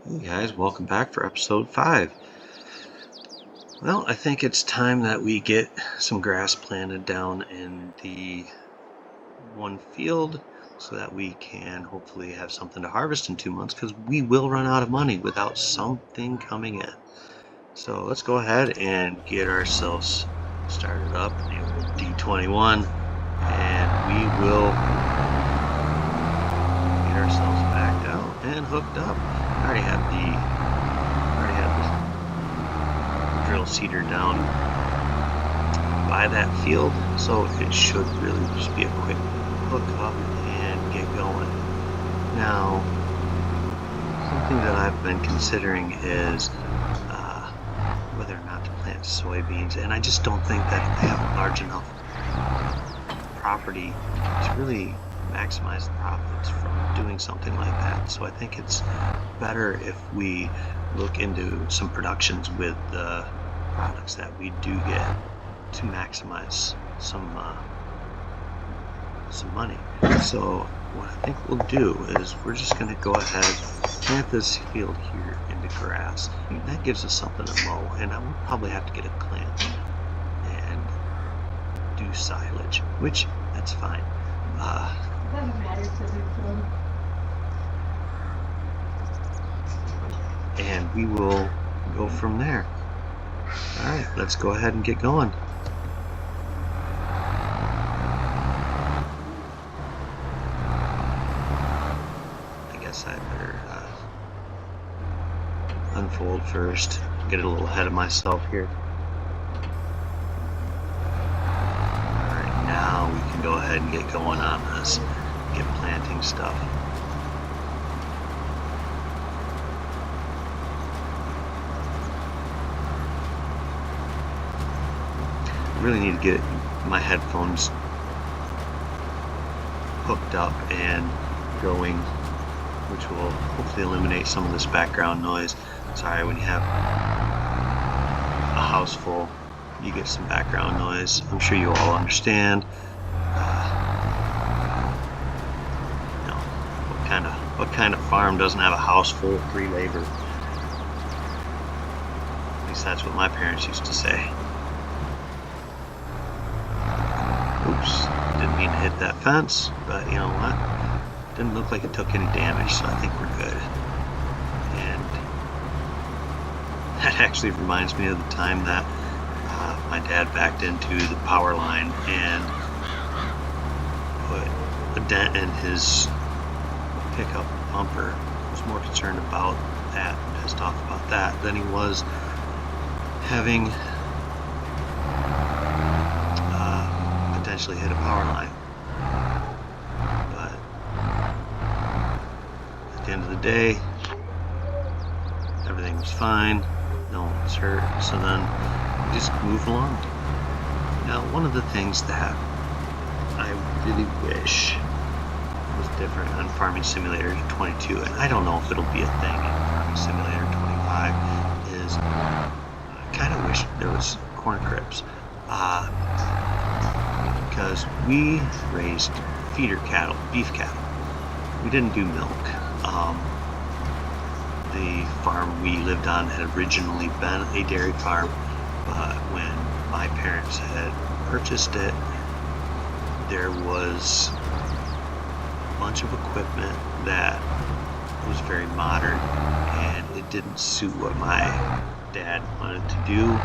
Hey guys, welcome back for episode 5. Well, I think it's time that we get some grass planted down in the one field so that we can hopefully have something to harvest in 2 months, because we will run out of money without something coming in. So let's go ahead and get ourselves started up in the old D21, and we will get ourselves backed out and hooked up. I already have the drill seeder down by that field, so it should really just be a quick hook up and get going. Now, something that I've been considering is whether or not to plant soybeans, and I just don't think that I have a large enough property to really maximize the profits from doing something like that. So I think it's better if we look into some productions with the products that we do get to maximize some money. So what I think we'll do is we're just going to go ahead, plant this field here into grass. That gives us something to mow, and I will probably have to get a clamp and do silage, which that's fine. It doesn't matter to the field. And we will go from there. Alright, let's go ahead and get going. I guess I better unfold first, get a little ahead of myself here. Alright, now we can go ahead and get going on this, get planting stuff. Really need to get my headphones hooked up and going, which will hopefully eliminate some of this background noise. Sorry, when you have a house full, you get some background noise. I'm sure you all understand. What kind of farm doesn't have a house full of free labor? At least that's what my parents used to say. Oops, didn't mean to hit that fence, but you know what? Didn't look like it took any damage, so I think we're good. And that actually reminds me of the time that my dad backed into the power line and put a dent in his pickup bumper. I was more concerned about that, pissed off about that, than he was having potentially hit a power line. But at the end of the day, everything was fine, no one was hurt, so then we just moved along. Now, one of the things that I really wish was different on Farming Simulator 22, and I don't know if it'll be a thing in Farming Simulator 25, is I kind of wish there was corn cribs. Because we raised feeder cattle, beef cattle. We didn't do milk. The farm we lived on had originally been a dairy farm, but when my parents had purchased it, there was a bunch of equipment that was very modern, and it didn't suit what my dad wanted to do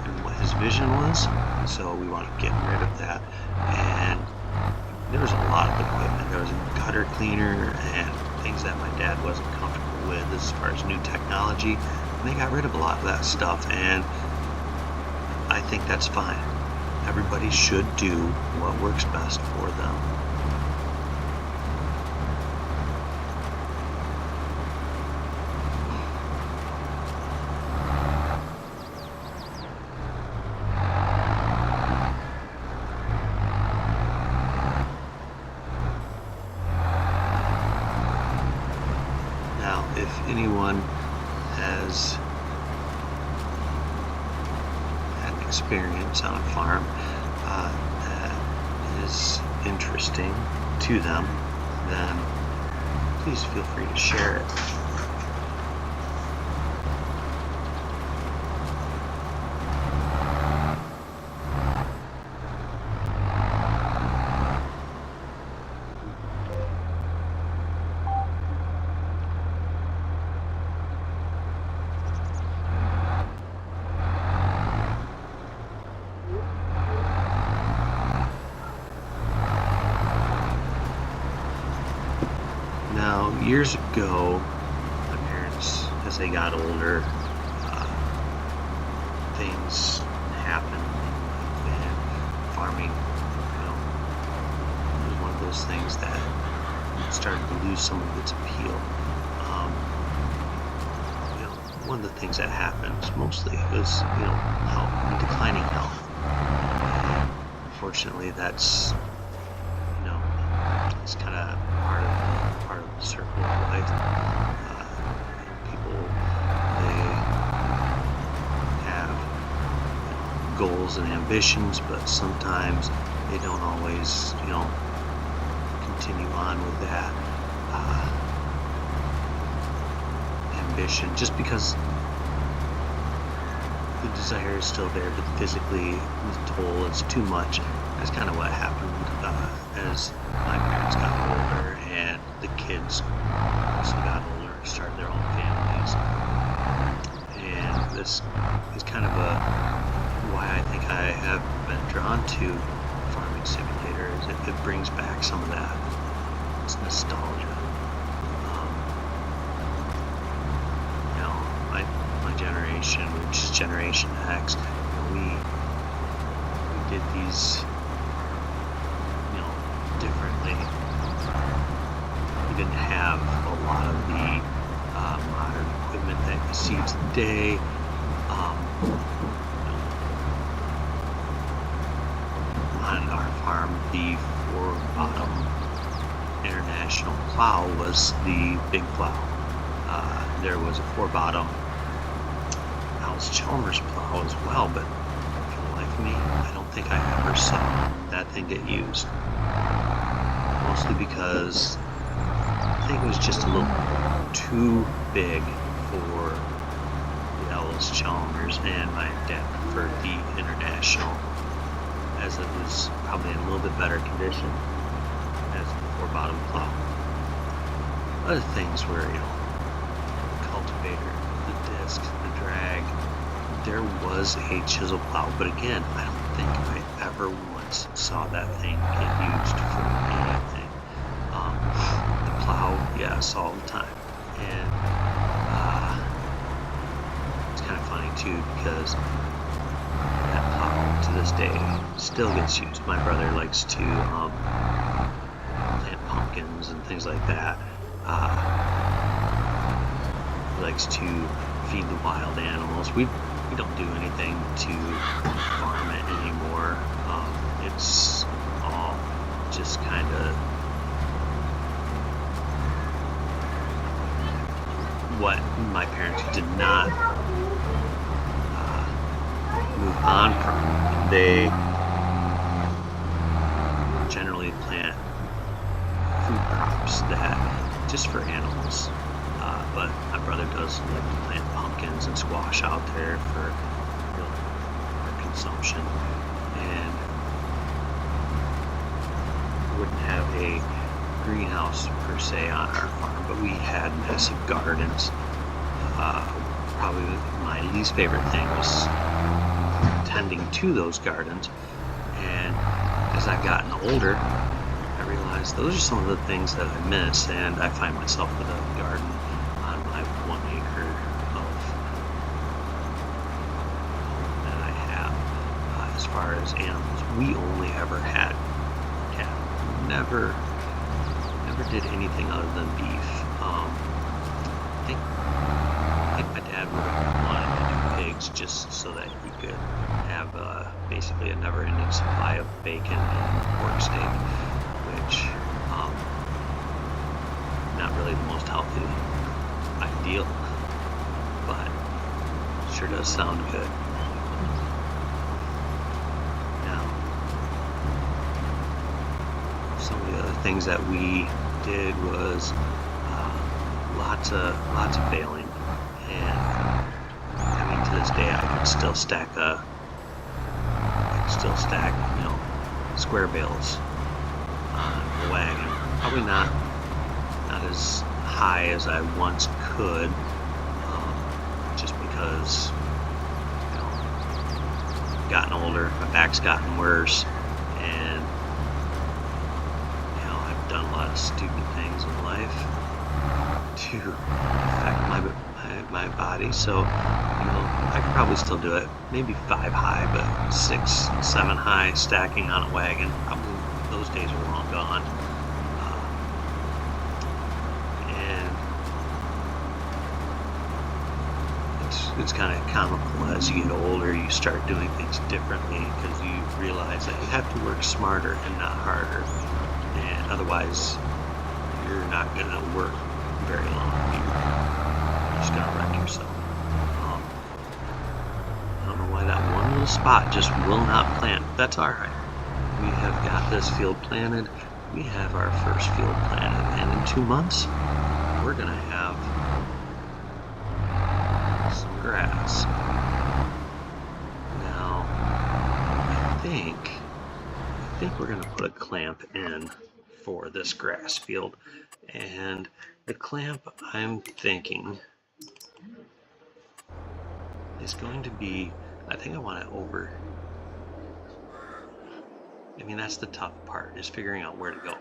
and what his vision was. So we wanted to get rid of that, and there was a lot of equipment. There was a gutter cleaner and things that my dad wasn't comfortable with as far as new technology, and they got rid of a lot of that stuff, and I think that's fine. Everybody should do what works best for them. If anyone has had experience on a farm that is interesting to them, then please feel free to share it. Now, years ago, my parents, as they got older, things happened, and farming, was one of those things that started to lose some of its appeal. One of the things that happened mostly was, health, declining health. And unfortunately, that's, it's kind of part of the circle of life. People, they have goals and ambitions, but sometimes they don't always, continue on with that ambition, just because the desire is still there, but physically the toll is too much. That's kind of what happened as my parents got older and the kids also got older, started their own families. And this is kind of why I think I have been drawn to Farming Simulator, is it brings back some of that. It's nostalgia. My generation, which is Generation X, we did these, differently. We didn't have a lot of the modern equipment that you see today. On our farm, the four-bottom International plow was the big plow. There was a four-bottom Chalmers plow as well, but for the life of me, I don't think I ever saw that thing get used. Mostly because I think it was just a little too big for the Ellis Chalmers, and my dad preferred the International, as it was probably in a little bit better condition as the four-bottom plow. Other things were, cultivator, the disc, the drag. There was a chisel plow, but again, I don't think I ever once saw that thing get used for anything. The plow, yes, all the time. And it's kind of funny too, because that plow to this day still gets used. My brother likes to plant pumpkins and things like that. He likes to feed the wild animals. We don't do anything to farm it anymore. It's all just kind of what my parents did not move on from. They generally plant food crops that just for animals. But my brother does like to plant pumpkins and squash out there for consumption, and we wouldn't have a greenhouse per se on our farm, but we had massive gardens. Probably my least favorite thing was tending to those gardens, and as I've gotten older, I realized those are some of the things that I miss, and I find myself with a garden on my 1 acre of home that I have. As far as animals, we only ever had cattle. Never did anything other than beef. I think my dad would have wanted to do pigs just so that he could have basically a never-ending supply of bacon and pork steak, which not really the most healthy ideal, but sure does sound good. Now, some of the other things that we did was lots of baling, and I mean, to this day I can still stack square bales on the wagon. Probably not as high as I once could, just because I've gotten older, my back's gotten worse, and I've done a lot of stupid things in life. to affect my body. So, I could probably still do it. Maybe 5 high, but 6, 7 high stacking on a wagon. Probably those days are long gone. And it's kind of comical as you get older. You start doing things differently because you realize that you have to work smarter and not harder. And otherwise, you're not going to work very long. You're just going to wreck yourself. I don't know why that one little spot just will not plant. That's all right. We have got this field planted. We have our first field planted, and in 2 months, we're going to have some grass. Now, I think we're going to put a clamp in for this grass field, and the clamp I'm thinking is going to be, I think I want it over. I mean, that's the tough part, is figuring out where to go.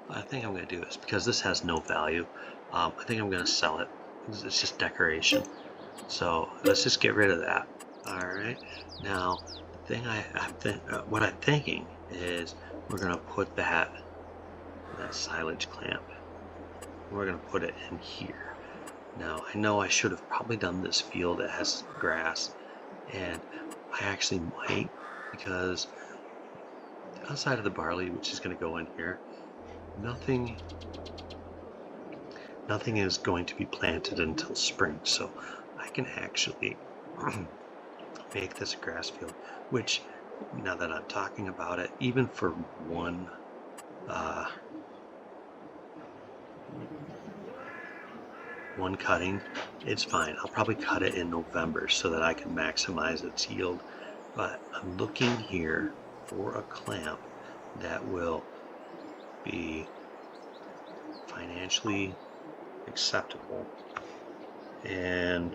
I think I'm going to do this because this has no value. I think I'm going to sell it. It's just decoration. So let's just get rid of that. All right. Now, the thing what I'm thinking is we're going to put that silage clamp. We're going to put it in here. Now, I know I should have probably done this field that has grass, and I actually might, because outside of the barley, which is going to go in here, nothing is going to be planted until spring. So I can actually make this a grass field, which, now that I'm talking about it, even for one cutting, it's fine. I'll probably cut it in November so that I can maximize its yield. But I'm looking here for a clamp that will be financially acceptable, and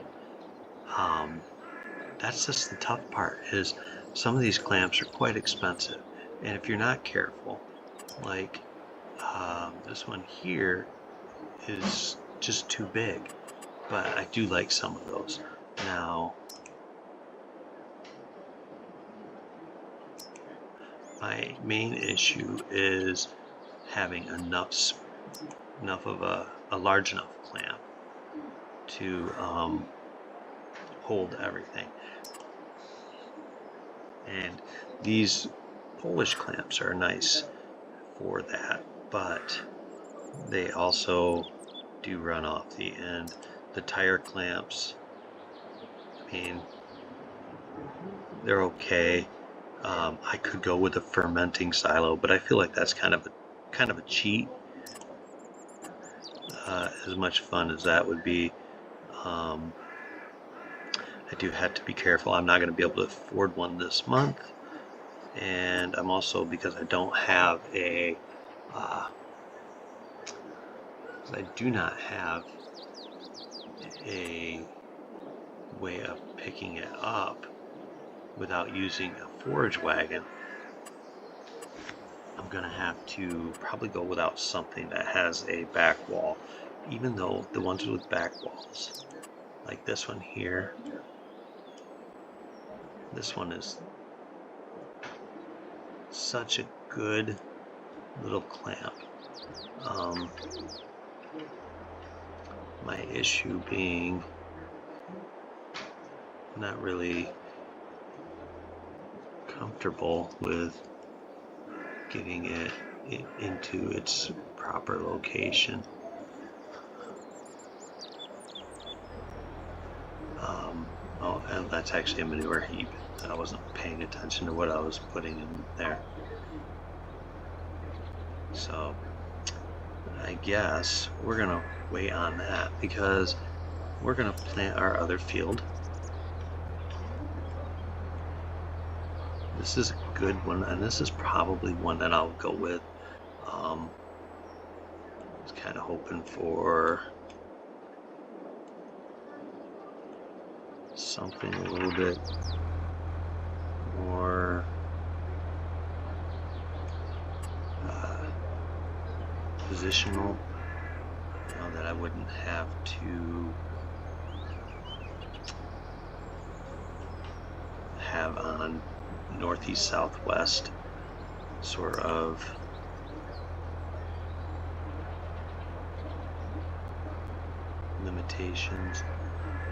that's just the tough part, is some of these clamps are quite expensive, and if you're not careful, like this one here is just too big, but I do like some of those. Now, my main issue is having enough of a large enough clamp to hold everything. And these Polish clamps are nice for that, but they also do run off the end. The tire clamps, I mean, they're okay. I could go with a fermenting silo, but I feel like that's kind of a cheat. As much fun as that would be, I do have to be careful. I'm not going to be able to afford one this month, and I'm also, because I don't have I do not have a way of picking it up without using a forage wagon. I'm going to have to probably go without something that has a back wall, even though the ones with back walls, like this one here, this one is such a good little clamp. My issue being not really comfortable with getting it into its proper location. Oh, and that's actually a manure heap. I wasn't paying attention to what I was putting in there. So I guess we're gonna wait on that, because we're gonna plant our other field. This is a good one, and this is probably one that I'll go with. I was kind of hoping for something a little bit more positional. Now that I wouldn't have to have on northeast, southwest sort of limitations.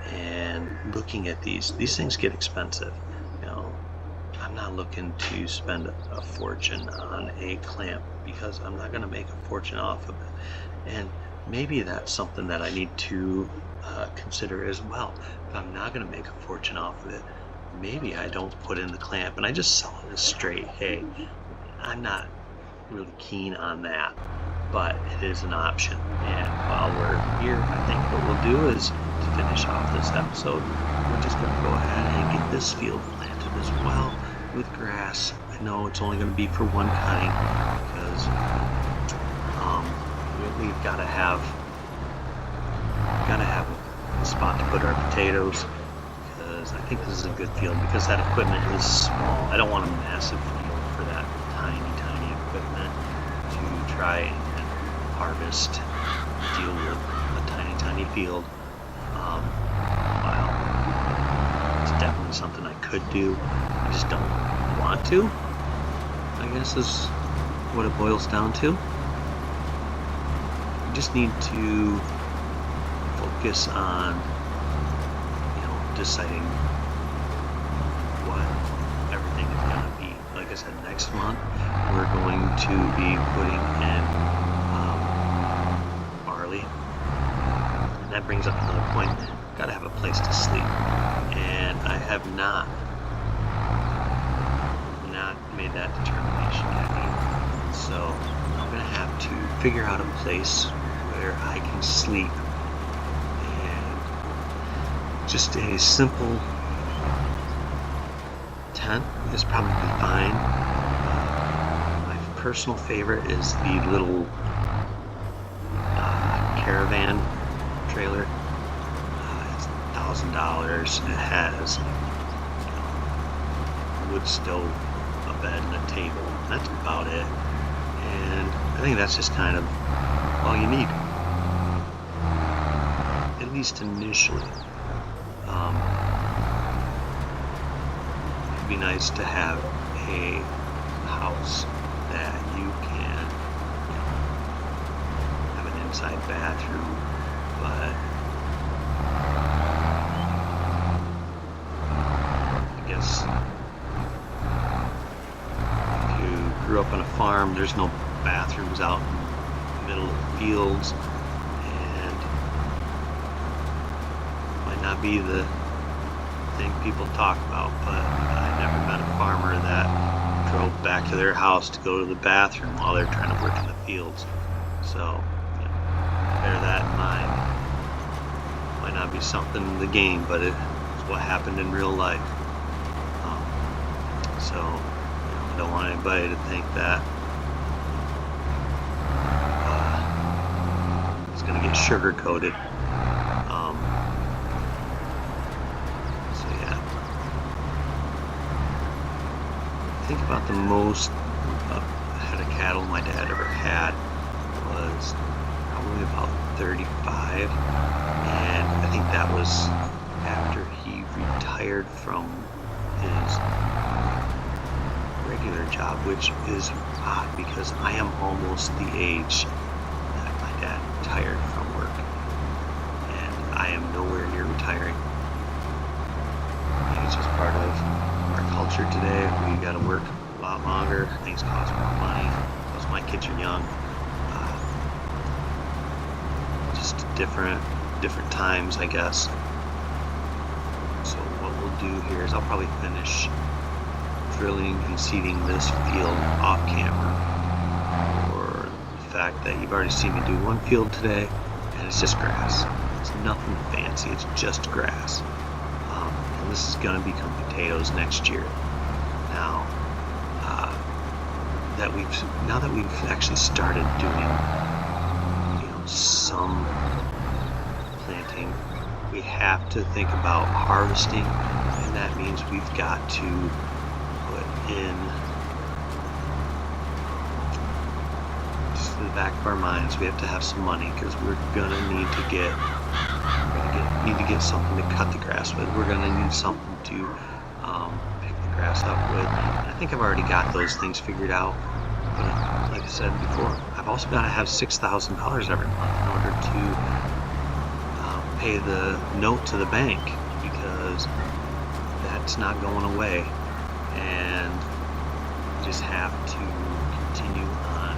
And looking at these things get expensive. I'm not looking to spend a fortune on a clamp because I'm not going to make a fortune off of it. And maybe that's something that I need to consider as well. If I'm not going to make a fortune off of it, maybe I don't put in the clamp and I just sell it as straight hay. I'm not really keen on that, but it is an option. And while we're here, I think what we'll do is, to finish off this episode, we're just going to go ahead and get this field planted as well with grass. I know it's only going to be for one cutting because we've got to have a spot to put our potatoes, because I think this is a good field because that equipment is small. I don't want a massive field for that tiny equipment to try and harvest, deal with a tiny field. While it's definitely something I could do, I just don't want to, I guess is what it boils down to. You just need to focus on, deciding what everything is going to be. Like I said, next month we're going to be putting in barley. And that brings up another point. Got to have a place to sleep. And I have not made that determination yet either. So I'm going to have to figure out a place where I can sleep. And just a simple tent is probably fine. My personal favorite is the little caravan trailer. It's $1,000. It has wood stove, a bed, and a table. That's about it. And I think that's just kind of all you need, at least initially. It'd be nice to have a house that you can have an inside bathroom, but I guess if you grew up on a farm, there's no bathrooms out in the middle of the fields, and might not be the thing people talk about, but I never met a farmer that drove back to their house to go to the bathroom while they're trying to work in the fields. So bear that in mind. Might not be something in the game, but it's what happened in real life. So I don't want anybody to think that it's going to get sugar coated. Think about the most head of cattle my dad ever had was probably about 35, and I think that was after he retired from his regular job, which is odd because I am almost the age that my dad retired from work, and I am nowhere near retiring. I think it's just part of our culture today. We got to work a lot longer. Things cost more money. Plus, my kids are young. Just different times, I guess. So what we'll do here is I'll probably finish drilling and seeding this field off camera, for the fact that you've already seen me do one field today, and it's just grass. It's nothing fancy. It's just grass. This is going to become potatoes next year. Now that we've actually started doing, some planting, we have to think about harvesting, and that means we've got to put in to the back of our minds, we have to have some money because we're gonna need to get something to cut the grass with. We're gonna need something to pick the grass up with. And I think I've already got those things figured out. But like I said before, I've also got to have $6,000 every month in order to pay the note to the bank, because that's not going away, and you just have to continue on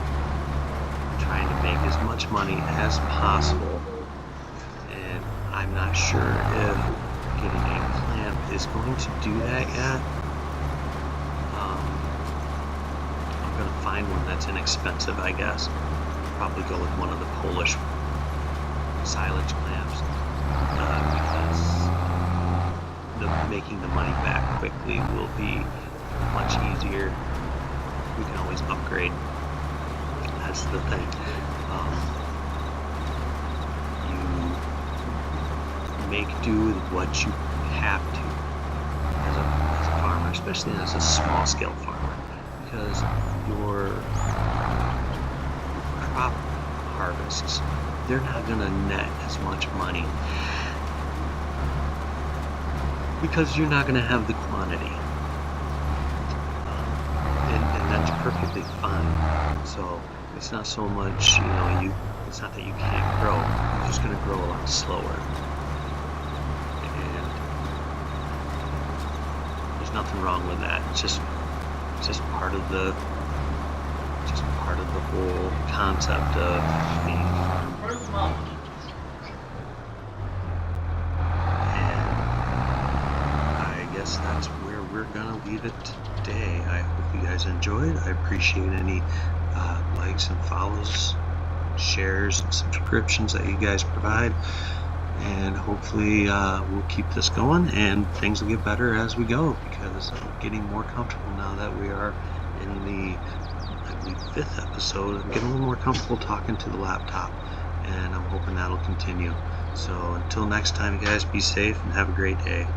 trying to make as much money as possible. And I'm not sure if getting a clamp is going to do that yet. I'm going to find one that's inexpensive, I guess. Probably go with one of the Polish silage clamps, because making the money back quickly will be much easier. We can always upgrade. That's the thing. You make do with what you have to as a farmer, especially as a small scale farmer, because your crop harvests, they're not going to net as much money because you're not going to have the quantity, and that's perfectly fine. So it's not so much, it's not that you can't grow, you're just going to grow a lot slower, and there's nothing wrong with that. It's just part of the whole concept of being farmed. That's where we're gonna leave it today. I hope you guys enjoyed. I appreciate any likes and follows, shares, and subscriptions that you guys provide, and hopefully we'll keep this going and things will get better as we go, because I'm getting more comfortable now that we are in the, I believe, 5th episode. I'm getting a little more comfortable talking to the laptop, and I'm hoping that'll continue. So until next time, you guys, be safe and have a great day.